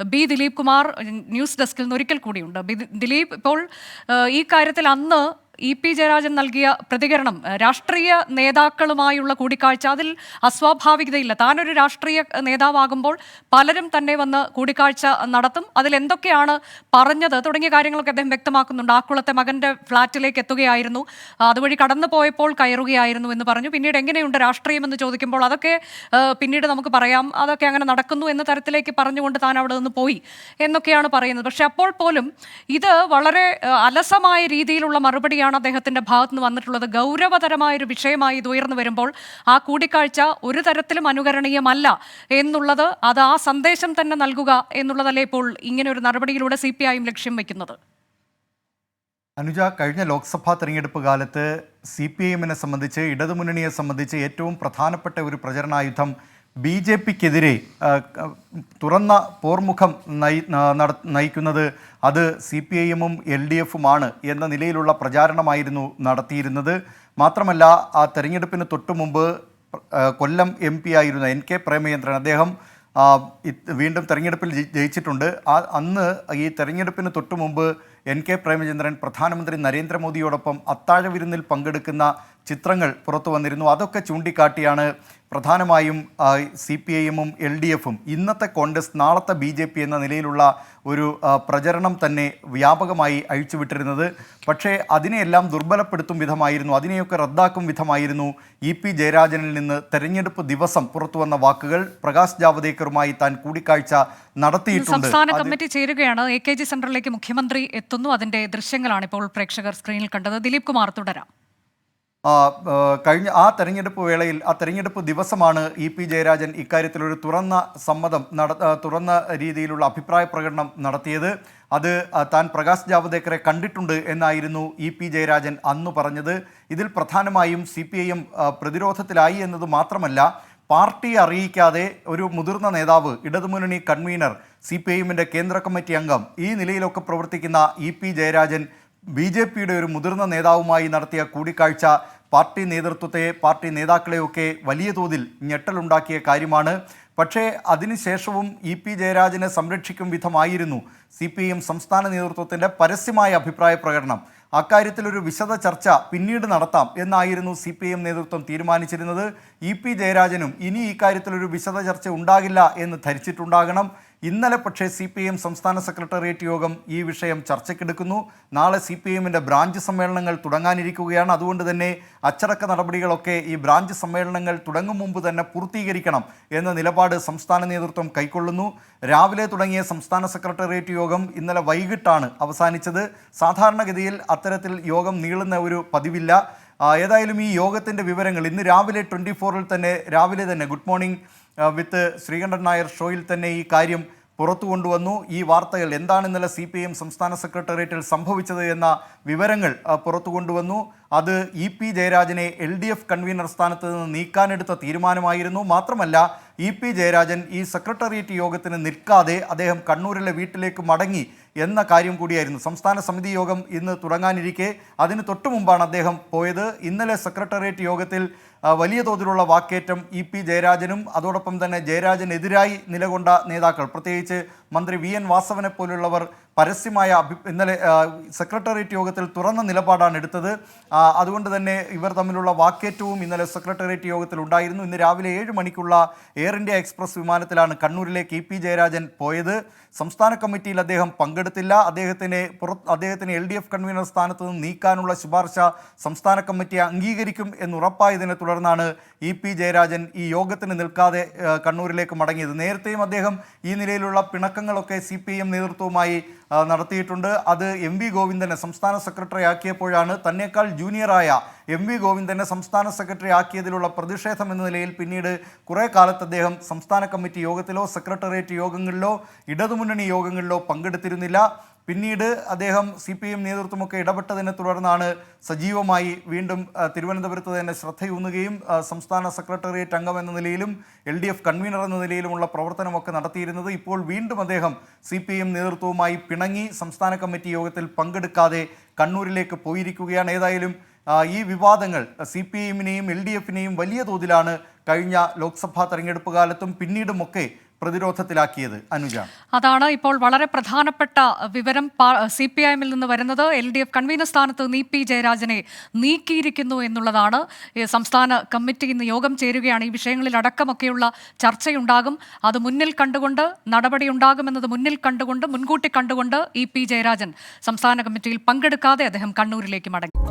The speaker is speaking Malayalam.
ബി ദിലീപ് കുമാർ ന്യൂസ് ഡെസ്കിൽ നിന്ന് ഒരിക്കൽ കൂടിയുണ്ട്. ദിലീപ്, ഇപ്പോൾ ഈ കാര്യത്തിൽ അന്ന് പി ജയരാജൻ നൽകിയ പ്രതികരണം, രാഷ്ട്രീയ നേതാക്കളുമായുള്ള കൂടിക്കാഴ്ച, അതിൽ അസ്വാഭാവികതയില്ല. താനൊരു രാഷ്ട്രീയ നേതാവാകുമ്പോൾ പലരും തന്നെ വന്ന് കൂടിക്കാഴ്ച നടത്തും, അതിൽ എന്തൊക്കെയാണ് പറഞ്ഞത് തുടങ്ങിയ കാര്യങ്ങളൊക്കെ അദ്ദേഹം വ്യക്തമാക്കുന്നുണ്ട്. ആക്കുളത്തെ മകന്റെ ഫ്ളാറ്റിലേക്ക് എത്തുകയായിരുന്നു, അതുവഴി കടന്നു പോയപ്പോൾ കയറുകയായിരുന്നു എന്ന് പറഞ്ഞു. പിന്നീട് എങ്ങനെയുണ്ട് രാഷ്ട്രീയം എന്ന് ചോദിക്കുമ്പോൾ അതൊക്കെ പിന്നീട് നമുക്ക് പറയാം, അതൊക്കെ അങ്ങനെ നടക്കുന്നു എന്ന തരത്തിലേക്ക് പറഞ്ഞുകൊണ്ട് താൻ അവിടെ നിന്ന് പോയി എന്നൊക്കെയാണ് പറയുന്നത്. പക്ഷെ അപ്പോൾ പോലും ഇത് വളരെ അലസമായ രീതിയിലുള്ള മറുപടിയാണ് അദ്ദേഹത്തിന്റെ ഭാഗത്ത് നിന്ന് വന്നിട്ടുള്ളത്. ഗൗരവതരമായൊരു വിഷയമായി ഇത് ഉയർന്നു വരുമ്പോൾ ആ കൂടിക്കാഴ്ച ഒരു തരത്തിലും അനുകരണീയമല്ല എന്നുള്ളത്, അത് ആ സന്ദേശം തന്നെ നൽകുക എന്നുള്ളതല്ലേ ഇപ്പോൾ ഇങ്ങനെ ഒരു നടപടിയിലൂടെ CPI ലക്ഷ്യം വയ്ക്കുന്നത്? അനുജ, കഴിഞ്ഞ ലോക്സഭാ തെരഞ്ഞെടുപ്പ് കാലത്ത് CPIഎമ്മിനെ സംബന്ധിച്ച്, ഇടതുമുന്നണിയെ സംബന്ധിച്ച് ഏറ്റവും പ്രധാനപ്പെട്ട ഒരു പ്രചരണായുധം BJPക്കെതിരെ തുറന്ന പോർമുഖം നയിക്കുന്നത് അത് CPIഎമ്മും LDFുമാണ് എന്ന നിലയിലുള്ള പ്രചാരണമായിരുന്നു നടത്തിയിരുന്നത്. മാത്രമല്ല, ആ തെരഞ്ഞെടുപ്പിന് തൊട്ടു മുമ്പ് കൊല്ലം MP ആയിരുന്ന NK പ്രേമചന്ദ്രൻ, അദ്ദേഹം വീണ്ടും തെരഞ്ഞെടുപ്പിൽ ജയിച്ചിട്ടുണ്ട്. അന്ന് ഈ തെരഞ്ഞെടുപ്പിന് തൊട്ടു മുമ്പ് NK പ്രേമചന്ദ്രൻ പ്രധാനമന്ത്രി നരേന്ദ്രമോദിയോടൊപ്പം അത്താഴ വിരുന്നിൽ പങ്കെടുക്കുന്ന ചിത്രങ്ങൾ പുറത്തു വന്നിരുന്നു. അതൊക്കെ ചൂണ്ടിക്കാട്ടിയാണ് പ്രധാനമായും CPIഎമ്മും LDFും ഇന്നത്തെ കോൺഗ്രസ് നാളത്തെ BJP എന്ന നിലയിലുള്ള ഒരു പ്രചരണം തന്നെ വ്യാപകമായി അഴിച്ചുവിട്ടിരുന്നത്. പക്ഷേ അതിനെയെല്ലാം ദുർബലപ്പെടുത്തും വിധമായിരുന്നു, അതിനെയൊക്കെ റദ്ദാക്കും വിധമായിരുന്നു പി ജയരാജനിൽ നിന്ന് തെരഞ്ഞെടുപ്പ് ദിവസം പുറത്തു വന്ന വാക്കുകൾ. പ്രകാശ് ജാവദേക്കറുമായി താൻ കൂടിക്കാഴ്ച നടത്തിയിട്ടുണ്ട്. സംസ്ഥാന കമ്മിറ്റി ചേരുകയാണ്, AKG സെന്ററിലേക്ക് മുഖ്യമന്ത്രി എത്തുന്നു. അതിന്റെ ദൃശ്യങ്ങളാണ് ഇപ്പോൾ പ്രേക്ഷകർ സ്ക്രീനിൽ കണ്ടത്. ദിലീപ് കുമാർ, തുടരാം. കഴിഞ്ഞ ആ തെരഞ്ഞെടുപ്പ് വേളയിൽ, ആ തെരഞ്ഞെടുപ്പ് ദിവസമാണ് പി ജയരാജൻ ഇക്കാര്യത്തിലൊരു തുറന്ന രീതിയിലുള്ള അഭിപ്രായ പ്രകടനം നടത്തിയത്. അത് താൻ പ്രകാശ് ജാവദേക്കറെ കണ്ടിട്ടുണ്ട് എന്നായിരുന്നു പി ജയരാജൻ അന്ന് പറഞ്ഞത്. ഇതിൽ പ്രധാനമായും CPIഎം പ്രതിരോധത്തിലായി എന്നത് മാത്രമല്ല, പാർട്ടിയെ അറിയിക്കാതെ ഒരു മുതിർന്ന നേതാവ്, ഇടതുമുന്നണി കൺവീനർ, CPIഎമ്മിൻ്റെ കേന്ദ്ര കമ്മിറ്റി അംഗം, ഈ നിലയിലൊക്കെ പ്രവർത്തിക്കുന്ന പി ജയരാജൻ BJPയുടെ ഒരു മുതിർന്ന നേതാവുമായി നടത്തിയ കൂടിക്കാഴ്ച പാർട്ടി നേതൃത്വത്തെ, പാർട്ടി നേതാക്കളെയൊക്കെ വലിയ തോതിൽ ഞെട്ടലുണ്ടാക്കിയ കാര്യമാണ്. പക്ഷേ അതിനുശേഷവും പി ജയരാജനെ സംരക്ഷിക്കും വിധമായിരുന്നു CPIഎം സംസ്ഥാന നേതൃത്വത്തിൻ്റെ പരസ്യമായ അഭിപ്രായ പ്രകടനം. അക്കാര്യത്തിലൊരു വിശദ ചർച്ച പിന്നീട് നടത്താം എന്നായിരുന്നു CPIഎം നേതൃത്വം തീരുമാനിച്ചിരുന്നത്. പി ജയരാജനും ഇനി ഇക്കാര്യത്തിലൊരു വിശദ ചർച്ച ഉണ്ടാകില്ല എന്ന് ധരിച്ചിട്ടുണ്ടാകണം. ഇന്നലെ പക്ഷേ CPIഎം സംസ്ഥാന സെക്രട്ടേറിയറ്റ് യോഗം ഈ വിഷയം ചർച്ചയ്ക്കെടുക്കുന്നു. നാളെ CPIഎമ്മിൻ്റെ ബ്രാഞ്ച് സമ്മേളനങ്ങൾ തുടങ്ങാനിരിക്കുകയാണ്. അതുകൊണ്ട് തന്നെ അച്ചടക്ക നടപടികളൊക്കെ ഈ ബ്രാഞ്ച് സമ്മേളനങ്ങൾ തുടങ്ങും മുമ്പ് തന്നെ പൂർത്തീകരിക്കണം എന്ന നിലപാട് സംസ്ഥാന നേതൃത്വം കൈക്കൊള്ളുന്നു. രാവിലെ തുടങ്ങിയ സംസ്ഥാന സെക്രട്ടേറിയറ്റ് യോഗം ഇന്നലെ വൈകിട്ടാണ് അവസാനിച്ചത്. സാധാരണഗതിയിൽ അത്തരത്തിൽ യോഗം നീളുന്ന ഒരു പതിവില്ല. ഏതായാലും ഈ യോഗത്തിൻ്റെ വിവരങ്ങൾ ഇന്ന് രാവിലെ 24-ൽ തന്നെ, രാവിലെ തന്നെ good morning with Sreekandan Nair ഷോയിൽ തന്നെ ഈ കാര്യം പുറത്തു കൊണ്ടുവന്നു. ഈ വാർത്തകൾ എന്താണ് ഇന്നലെ CPIഎം സംസ്ഥാന സെക്രട്ടേറിയറ്റിൽ സംഭവിച്ചത് എന്ന വിവരങ്ങൾ പുറത്തു കൊണ്ടുവന്നു. അത് പി ജയരാജനെ LDF കൺവീനർ സ്ഥാനത്ത് നിന്ന് നീക്കാനെടുത്ത തീരുമാനമായിരുന്നു. മാത്രമല്ല, പി ജയരാജൻ ഈ സെക്രട്ടേറിയറ്റ് യോഗത്തിന് നിൽക്കാതെ അദ്ദേഹം കണ്ണൂരിലെ വീട്ടിലേക്ക് മടങ്ങി എന്ന കാര്യം കൂടിയായിരുന്നു. സംസ്ഥാന സമിതി യോഗം ഇന്ന് തുടങ്ങാനിരിക്കെ അതിന് തൊട്ടു മുമ്പാണ് അദ്ദേഹം പോയത്. ഇന്നലെ സെക്രട്ടേറിയറ്റ് യോഗത്തിൽ വലിയ തോതിലുള്ള വാക്കേറ്റം പി ജയരാജനും അതോടൊപ്പം തന്നെ ജയരാജനെതിരായി നിലകൊണ്ട നേതാക്കൾ, പ്രത്യേകിച്ച് മന്ത്രി VN വാസവനെ പോലുള്ളവർ പരസ്യമായ ഇന്നലെ സെക്രട്ടേറിയറ്റ് യോഗത്തിൽ തുറന്ന നിലപാടാണ് എടുത്തത്. അതുകൊണ്ട് തന്നെ ഇവർ തമ്മിലുള്ള വാക്കേറ്റവും ഇന്നലെ സെക്രട്ടേറിയറ്റ് യോഗത്തിൽ ഉണ്ടായിരുന്നു. ഇന്ന് രാവിലെ 7 മണിക്കുള്ള എയർ ഇന്ത്യ എക്സ്പ്രസ് വിമാനത്തിലാണ് കണ്ണൂരിലേക്ക് പി ജയരാജൻ പോയത്. സംസ്ഥാന കമ്മിറ്റിയിൽ അദ്ദേഹം പങ്കെടുത്തില്ല. അദ്ദേഹത്തിന് LDF കൺവീനർ സ്ഥാനത്ത് നിന്ന് നീക്കാനുള്ള ശുപാർശ സംസ്ഥാന കമ്മിറ്റി അംഗീകരിക്കും എന്നുറപ്പായതിനെ തുടർന്നാണ് പി ജയരാജൻ ഈ യോഗത്തിന് നിൽക്കാതെ കണ്ണൂരിലേക്ക് മടങ്ങിയത്. നേരത്തെയും അദ്ദേഹം ഈ നിലയിലുള്ള പിണക്കങ്ങളൊക്കെ CPIഎം നേതൃത്വവുമായി നടത്തിയിട്ടുണ്ട്. അത് MV ഗോവിന്ദനെ സംസ്ഥാന സെക്രട്ടറി ആക്കിയപ്പോഴാണ്. തന്നേക്കാൾ ജൂനിയറായ MV ഗോവിന്ദനെ സംസ്ഥാന സെക്രട്ടറി ആക്കിയതിലുള്ള പ്രതിഷേധം എന്ന നിലയിൽ പിന്നീട് കുറേ കാലത്ത് അദ്ദേഹം സംസ്ഥാന കമ്മിറ്റി യോഗത്തിലോ സെക്രട്ടേറിയറ്റ് യോഗങ്ങളിലോ ഇടതുമുന്നണി യോഗങ്ങളിലോ പങ്കെടുത്തിരുന്നില്ല. പിന്നീട് അദ്ദേഹം CPIഎം നേതൃത്വമൊക്കെ ഇടപെട്ടതിനെ തുടർന്നാണ് സജീവമായി വീണ്ടും തിരുവനന്തപുരത്ത് തന്നെ ശ്രദ്ധയൂന്നുകയും സംസ്ഥാന സെക്രട്ടേറിയറ്റ് അംഗം എന്ന നിലയിലും LDF കൺവീനർ എന്ന നിലയിലുമുള്ള പ്രവർത്തനമൊക്കെ നടത്തിയിരുന്നത്. ഇപ്പോൾ വീണ്ടും അദ്ദേഹം CPIഎം നേതൃത്വവുമായി പിണങ്ങി സംസ്ഥാന കമ്മിറ്റി യോഗത്തിൽ പങ്കെടുക്കാതെ കണ്ണൂരിലേക്ക് പോയിരിക്കുകയാണ്. ഏതായാലും ഈ വിവാദങ്ങൾ CPIഎമ്മിനെയും LDFിനെയും വലിയ തോതിലാണ് കഴിഞ്ഞ ലോക്സഭാ തെരഞ്ഞെടുപ്പ് കാലത്തും പിന്നീടുമൊക്കെ പ്രതിരോധത്തിലാക്കിയത്? അനുജ, അതാണ് ഇപ്പോൾ വളരെ പ്രധാനപ്പെട്ട വിവരം CPI-ൽ നിന്ന് വരുന്നത്. LDF കൺവീനർ സ്ഥാനത്ത് നിന്ന് EP ജയരാജനെ നീക്കിയിരിക്കുന്നു എന്നുള്ളതാണ്. സംസ്ഥാന കമ്മിറ്റി ഇന്ന് യോഗം ചേരുകയാണ്. ഈ വിഷയങ്ങളിൽ അടക്കമൊക്കെയുള്ള ചർച്ചയുണ്ടാകും. അത് മുന്നിൽ കണ്ടുകൊണ്ട് നടപടി ഉണ്ടാകുമെന്നത് മുൻകൂട്ടി കണ്ടുകൊണ്ട് EP ജയരാജൻ സംസ്ഥാന കമ്മിറ്റിയിൽ പങ്കെടുക്കാതെ അദ്ദേഹം കണ്ണൂരിലേക്ക് മടങ്ങി.